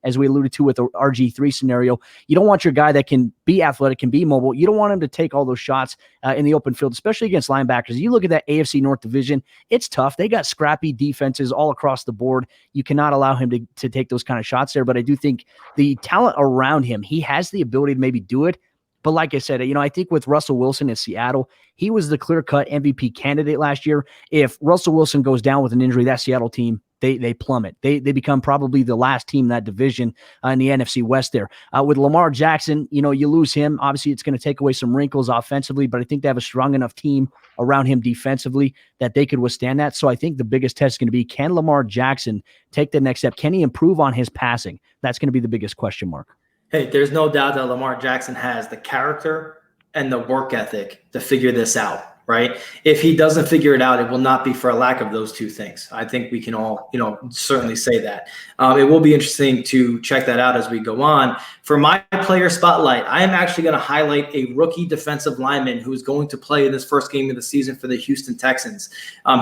as we alluded to with the RG3 scenario, you don't want your guy that can be athletic, can be mobile. You don't want him to take all those shots in the open field, especially against linebackers. You look at that AFC North division, it's tough. They got scrappy defenses all across the board. You cannot allow him to take those kind of shots there. But I do think the talent around him, he has the ability to maybe do it. But like I said, I think with Russell Wilson in Seattle, he was the clear-cut MVP candidate last year. If Russell Wilson goes down with an injury, that Seattle team, they plummet. They become probably the last team in that division in the NFC West there. With Lamar Jackson, you lose him. Obviously, it's going to take away some wrinkles offensively, but I think they have a strong enough team around him defensively that they could withstand that. So I think the biggest test is going to be, can Lamar Jackson take the next step? Can he improve on his passing? That's going to be the biggest question mark. Hey, there's no doubt that Lamar Jackson has the character and the work ethic to figure this out, right? If he doesn't figure it out, it will not be for a lack of those two things. I think we can all, certainly say that. It will be interesting to check that out as we go on. For my player spotlight, I am actually going to highlight a rookie defensive lineman who is going to play in this first game of the season for the Houston Texans.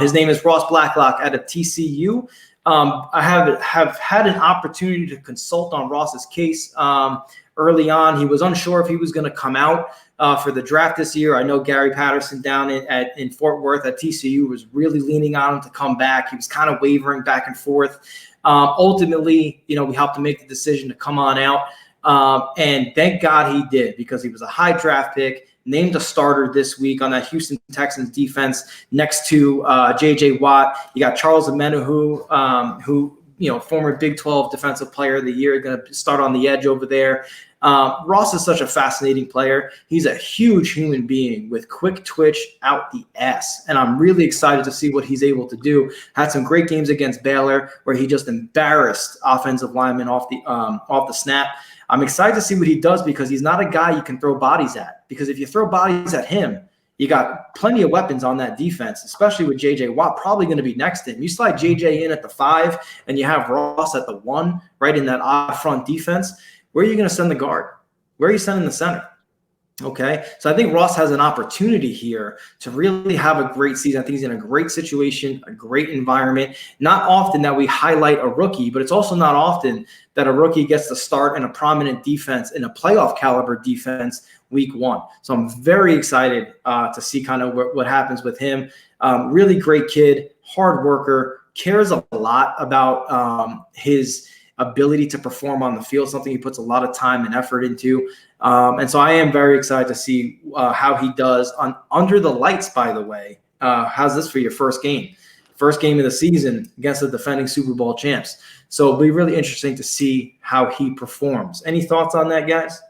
His name is Ross Blacklock out of TCU. I have had an opportunity to consult on Ross's case early on. He was unsure if he was going to come out for the draft this year. I know Gary Patterson down in Fort Worth at TCU was really leaning on him to come back. He was kind of wavering back and forth. Ultimately, we helped him make the decision to come on out. And thank God he did, because he was a high draft pick, named a starter this week on that Houston Texans defense next to J.J. Watt. You got Charles Omenihu, who former Big 12 Defensive Player of the Year, going to start on the edge over there. Ross is such a fascinating player. He's a huge human being with quick twitch out the ass, and I'm really excited to see what he's able to do. Had some great games against Baylor where he just embarrassed offensive linemen off the snap. I'm excited to see what he does, because he's not a guy you can throw bodies at, because if you throw bodies at him, you got plenty of weapons on that defense, especially with J.J. Watt probably going to be next to him. You slide J.J. in at the 5 and you have Ross at the 1, right in that odd front defense. Where are you going to send the guard? Where are you sending the center? Okay, so I think Ross has an opportunity here to really have a great season. I think he's in a great situation, a great environment. Not often that we highlight a rookie, but it's also not often that a rookie gets to start in a prominent defense, in a playoff caliber defense week one. So I'm very excited to see kind of what happens with him. Really great kid, hard worker, cares a lot about his ability to perform on the field, something he puts a lot of time and effort into. And so I am very excited to see how he does on under the lights, by the way. How's this for your first game? First game of the season against the defending Super Bowl champs. So it'll be really interesting to see how he performs. Any thoughts on that, guys?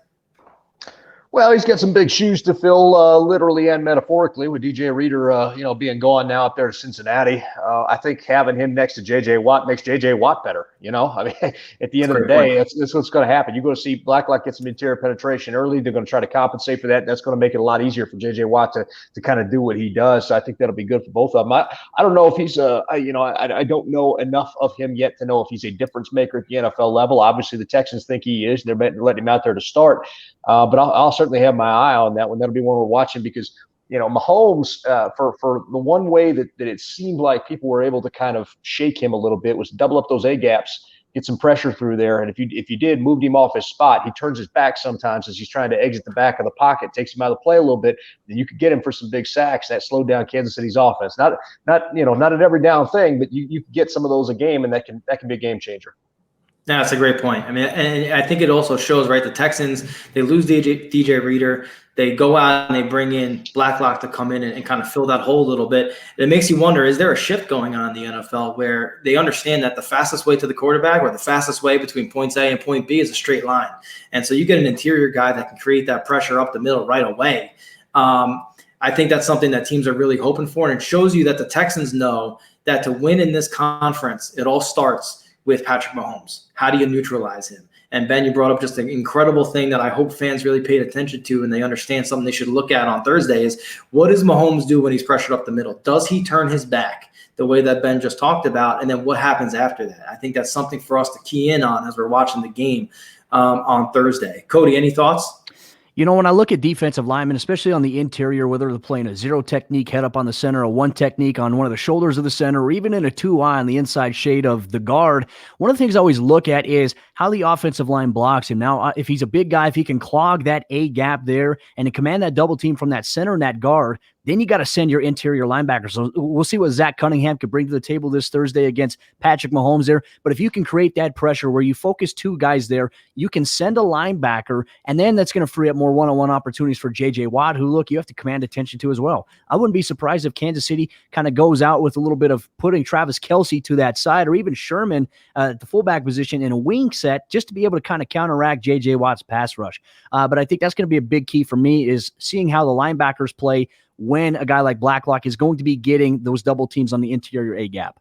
Well, he's got some big shoes to fill, literally and metaphorically, with DJ Reader, being gone now up there to Cincinnati. I think having him next to J.J. Watt makes J.J. Watt better. I mean, at the end of the day, that's what's going to happen. You go to see Blacklock get some interior penetration early. They're going to try to compensate for that. That's going to make it a lot easier for J.J. Watt to kind of do what he does. So I think that'll be good for both of them. I don't know if he's I don't know enough of him yet to know if he's a difference maker at the NFL level. Obviously, the Texans think he is. They're letting him out there to start. But I'll certainly have my eye on that one. That'll be one we're watching because, Mahomes, for the one way that it seemed like people were able to kind of shake him a little bit was double up those A gaps, get some pressure through there. And if you did, moved him off his spot, he turns his back sometimes as he's trying to exit the back of the pocket, takes him out of the play a little bit, then you could get him for some big sacks. That slowed down Kansas City's offense. Not an every down thing, but you can get some of those a game, and that can be a game changer. Yeah, that's a great point. I mean, and I think it also shows, right, the Texans, they lose DJ Reader. They go out and they bring in Blacklock to come in and kind of fill that hole a little bit. It makes you wonder, is there a shift going on in the NFL where they understand that the fastest way to the quarterback or the fastest way between points A and point B is a straight line? And so you get an interior guy that can create that pressure up the middle right away. I think that's something that teams are really hoping for, and it shows you that the Texans know that to win in this conference, it all starts with Patrick Mahomes. How do you neutralize him? And Ben, you brought up just an incredible thing that I hope fans really paid attention to and they understand something they should look at on Thursday is, what does Mahomes do when he's pressured up the middle? Does he turn his back the way that Ben just talked about? And then what happens after that? I think that's something for us to key in on as we're watching the game on Thursday. Cody, any thoughts? When I look at defensive linemen, especially on the interior, whether they're playing a zero technique head up on the center, a one technique on one of the shoulders of the center, or even in a 2-eye on the inside shade of the guard, one of the things I always look at is how the offensive line blocks him. Now, if he's a big guy, if he can clog that A gap there and to command that double team from that center and that guard, then you got to send your interior linebackers. So we'll see what Zach Cunningham could bring to the table this Thursday against Patrick Mahomes there. But if you can create that pressure where you focus two guys there, you can send a linebacker, and then that's going to free up more one-on-one opportunities for J.J. Watt, who, look, you have to command attention to as well. I wouldn't be surprised if Kansas City kind of goes out with a little bit of putting Travis Kelce to that side, or even Sherman at the fullback position in a wing set, just to be able to kind of counteract J.J. Watt's pass rush. But I think that's going to be a big key for me, is seeing how the linebackers play when a guy like Blacklock is going to be getting those double teams on the interior A gap.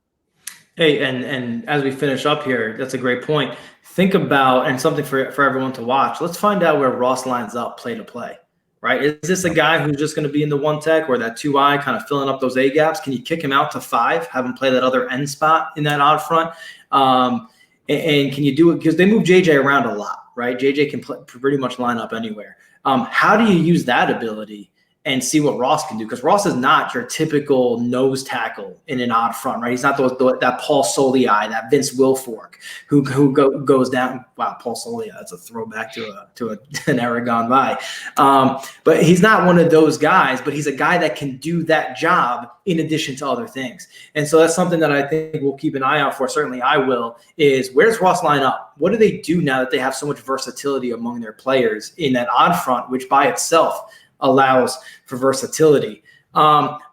Hey, and as we finish up here, that's a great point. Think about, and something for everyone to watch, let's find out where Ross lines up play to play, right? Is this a guy who's just going to be in the one tech or that 2-eye kind of filling up those A gaps? Can you kick him out to 5, have him play that other end spot in that odd front? And can you do it? Because they move JJ around a lot, right? JJ can pretty much line up anywhere. How do you use that ability and see what Ross can do? Because Ross is not your typical nose tackle in an odd front, right? He's not that Paul Soliai, that Vince Wilfork who goes down. Wow, Paul Soliai, that's a throwback to an era gone by. But he's not one of those guys, but he's a guy that can do that job in addition to other things. And so that's something that I think we'll keep an eye out for. Certainly I will, is where's Ross line up? What do they do now that they have so much versatility among their players in that odd front, which by itself allows for versatility.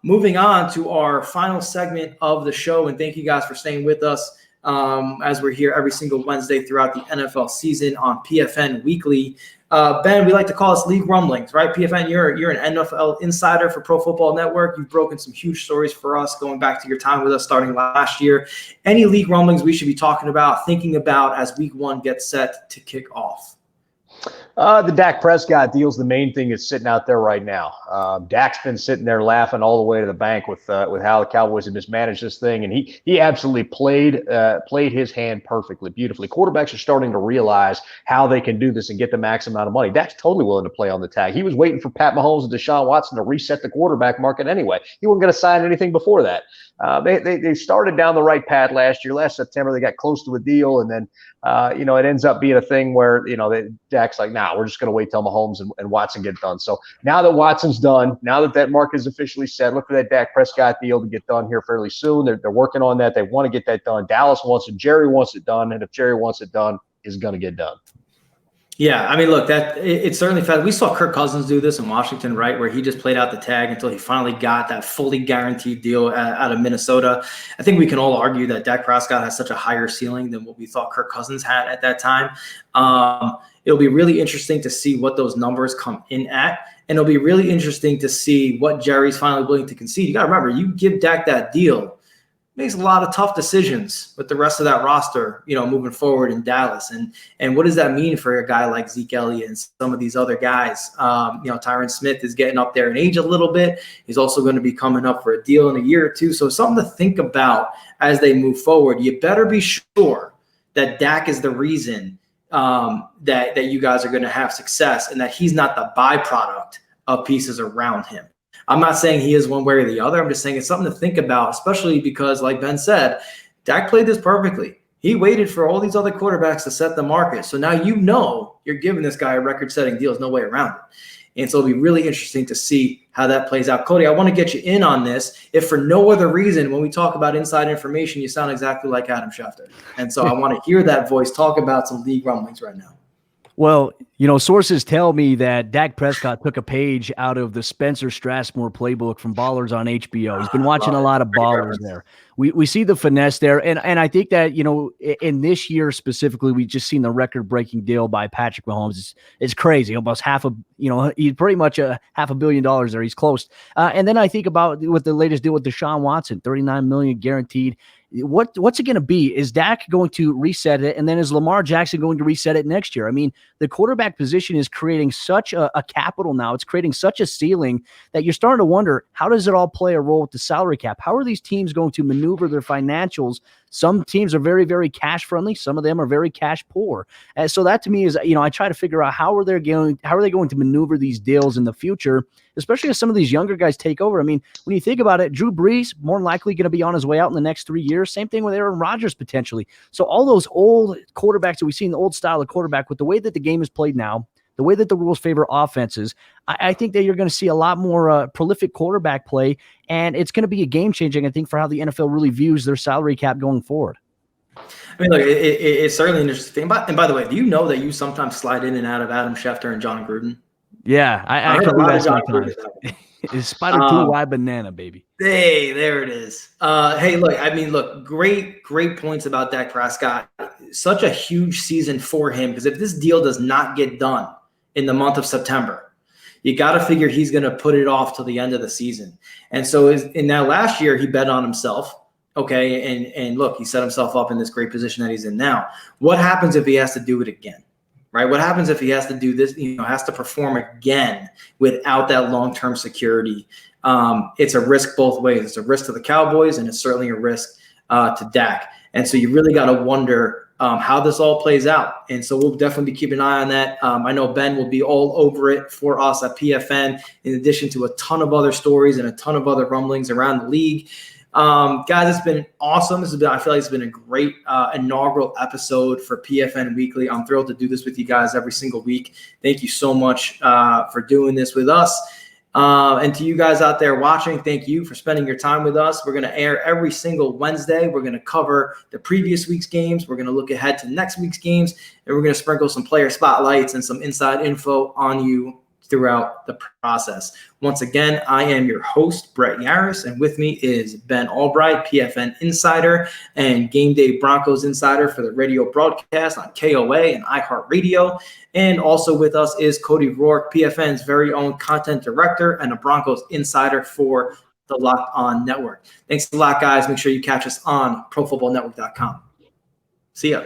Moving on to our final segment of the show, and thank you guys for staying with us as we're here every single Wednesday throughout the NFL season on PFN Weekly. Ben, we like to call this League Rumblings, right? PFN, you're an NFL insider for Pro Football Network. You've broken some huge stories for us going back to your time with us starting last year. Any League Rumblings we should be talking about, thinking about as Week 1 gets set to kick off? The Dak Prescott deal's the main thing that's sitting out there right now. Dak's been sitting there laughing all the way to the bank with how the Cowboys have mismanaged this thing, and he absolutely played his hand perfectly, beautifully. Quarterbacks are starting to realize how they can do this and get the max amount of money. Dak's totally willing to play on the tag. He was waiting for Pat Mahomes and Deshaun Watson to reset the quarterback market anyway. He wasn't going to sign anything before that. They started down the right path last year. Last September, they got close to a deal, and then it ends up being a thing where Dak's like, nah, we're just going to wait till Mahomes and Watson get done. So now that Watson's done, now that market is officially set, look for that Dak Prescott deal to get done here fairly soon. They're working on that. They want to get that done. Dallas wants it. Jerry wants it done, and if Jerry wants it done, it's going to get done. Yeah, I mean, look, it's certainly fast. We saw Kirk Cousins do this in Washington, right, where he just played out the tag until he finally got that fully guaranteed deal out of Minnesota. I think we can all argue that Dak Prescott has such a higher ceiling than what we thought Kirk Cousins had at that time. It'll be really interesting to see what those numbers come in at, and it'll be really interesting to see what Jerry's finally willing to concede. You got to remember, you give Dak that deal, makes a lot of tough decisions with the rest of that roster, moving forward in Dallas. And what does that mean for a guy like Zeke Elliott and some of these other guys? Tyron Smith is getting up there in age a little bit. He's also going to be coming up for a deal in a year or two. So something to think about as they move forward. You better be sure that Dak is the reason that you guys are going to have success and that he's not the byproduct of pieces around him. I'm not saying he is one way or the other. I'm just saying it's something to think about, especially because, like Ben said, Dak played this perfectly. He waited for all these other quarterbacks to set the market. So now you're giving this guy a record-setting deal. There's no way around it. And so it'll be really interesting to see how that plays out. Cody, I want to get you in on this. If for no other reason, when we talk about inside information, you sound exactly like Adam Schefter. And so I want to hear that voice talk about some league rumblings right now. Well, sources tell me that Dak Prescott took a page out of the Spencer Strasmore playbook from Ballers on HBO. He's been watching a lot of Ballers there. We see the finesse there. And I think that, in this year specifically, we've just seen the record-breaking deal by Patrick Mahomes. It's crazy. Almost he's pretty much $500 million there. He's close. And then I think about with the latest deal with Deshaun Watson, $39 million guaranteed. What's it going to be? Is Dak going to reset it? And then is Lamar Jackson going to reset it next year? I mean, the quarterback position is creating such a capital now. It's creating such a ceiling that you're starting to wonder, how does it all play a role with the salary cap? How are these teams going to maneuver their financials? Some teams are very, very cash friendly. Some of them are very cash poor. And so that to me is, I try to figure out how are they going to maneuver these deals in the future, especially as some of these younger guys take over. I mean, when you think about it, Drew Brees more than likely going to be on his way out in the next 3 years. Same thing with Aaron Rodgers potentially. So all those old quarterbacks that we've seen, the old style of quarterback, with the way that the game is played now, the way that the rules favor offenses, I think that you're going to see a lot more prolific quarterback play, and it's going to be a game-changing, I think, for how the NFL really views their salary cap going forward. I mean, look, it's certainly an interesting thing. And by the way, do you know that you sometimes slide in and out of Adam Schefter and John Gruden? Yeah, I can do that sometimes. It's Spider 2Y banana, baby. Hey, there it is. Hey, look, great points about Dak Prescott. Such a huge season for him, because if this deal does not get done in the month of September, you got to figure he's going to put it off till the end of the season. And so in that last year, he bet on himself. Okay. And look, he set himself up in this great position that he's in now. What happens if he has to do it again? Right? What happens if he has to do this, has to perform again without that long-term security? It's a risk both ways. It's a risk to the Cowboys, and it's certainly a risk to Dak. And so you really got to wonder how this all plays out. And so we'll definitely be keeping an eye on that. I know Ben will be all over it for us at PFN, in addition to a ton of other stories and a ton of other rumblings around the league. Guys, it's been awesome. I feel like it's been a great inaugural episode for PFN Weekly. I'm thrilled to do this with you guys every single week. Thank you so much for doing this with us. And to you guys out there watching, thank you for spending your time with us. We're going to air every single Wednesday. We're going to cover the previous week's games. We're going to look ahead to next week's games, and we're going to sprinkle some player spotlights and some inside info on you throughout the process. Once again, I am your host, Brett Yarris, and with me is Ben Allbright, PFN Insider and Game Day Broncos Insider for the radio broadcast on KOA and iHeartRadio. And also with us is Cody Roark, PFN's very own content director and a Broncos Insider for the Locked On Network. Thanks a lot, guys. Make sure you catch us on ProFootballNetwork.com. See ya.